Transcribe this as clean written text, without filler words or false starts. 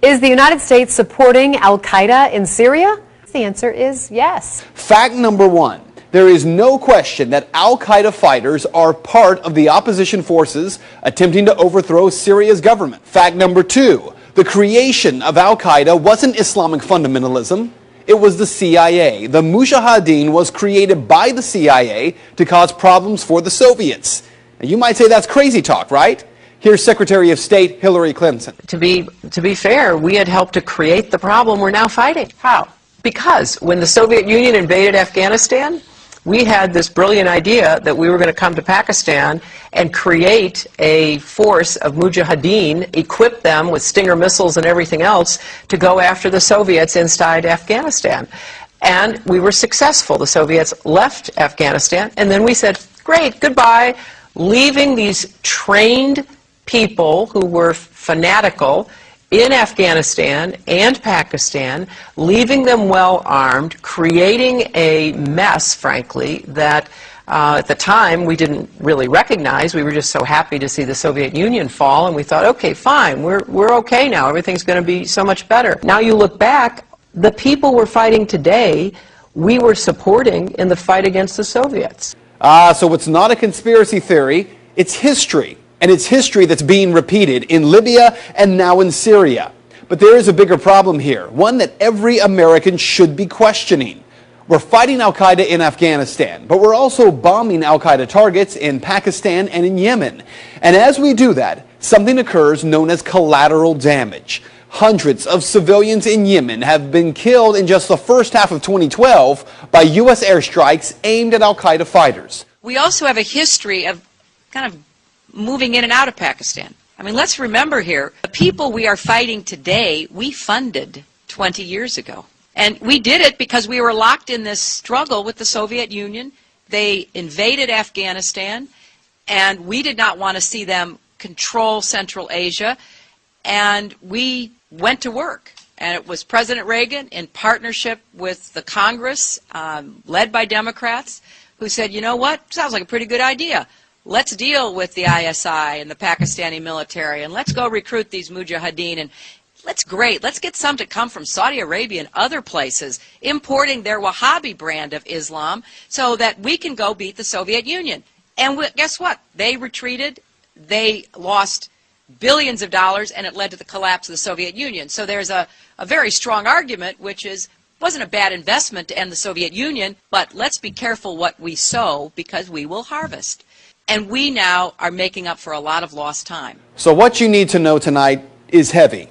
Is the United States supporting al-Qaeda in Syria? The answer is yes. Fact number one. There is no question that al-Qaeda fighters are part of the opposition forces attempting to overthrow Syria's government. Fact number two. The creation of al-Qaeda wasn't Islamic fundamentalism. It was the CIA. The Mujahideen was created by the CIA to cause problems for the Soviets. And you might say that's crazy talk, right? Here's Secretary of State Hillary Clinton. To be fair, we had helped to create the problem we're now fighting. How? Because when the Soviet Union invaded Afghanistan, we had this brilliant idea that we were going to come to Pakistan and create a force of Mujahideen, equip them with Stinger missiles and everything else to go after the Soviets inside Afghanistan. And we were successful. The Soviets left Afghanistan, and then we said, great, goodbye, leaving these trained people who were fanatical in Afghanistan and Pakistan, leaving them well armed, creating a mess, frankly, that at the time we didn't really recognize. We were just so happy to see the Soviet Union fall, and we thought, okay, fine, we're okay now. Everything's going to be so much better. Now you look back, the people we're fighting today, we were supporting in the fight against the Soviets. So it's not a conspiracy theory, it's history. And it's history that's being repeated in Libya and now in Syria. But there is a bigger problem here, one that every American should be questioning. We're fighting al-Qaeda in Afghanistan, but we're also bombing al-Qaeda targets in Pakistan and in Yemen. And as we do that, something occurs known as collateral damage. Hundreds of civilians in Yemen have been killed in just the first half of 2012 by U.S. airstrikes aimed at al-Qaeda fighters. We also have a history of kind of moving in and out of Pakistan. I mean, let's remember here, the people we are fighting today, we funded 20 years ago. And we did it because we were locked in this struggle with the Soviet Union. They invaded Afghanistan, and we did not want to see them control Central Asia. And we went to work. And it was President Reagan, in partnership with the Congress, led by Democrats, who said, you know what, sounds like a pretty good idea. Let's deal with the ISI and the Pakistani military, and let's go recruit these Mujahideen, and let's get some to come from Saudi Arabia and other places, importing their Wahhabi brand of Islam so that we can go beat the Soviet Union. And guess what? They retreated, they lost billions of dollars, and it led to the collapse of the Soviet Union. So there's a very strong argument, which is, it wasn't a bad investment to end the Soviet Union, but let's be careful what we sow, because we will harvest. And we now are making up for a lot of lost time. So what you need to know tonight is heavy.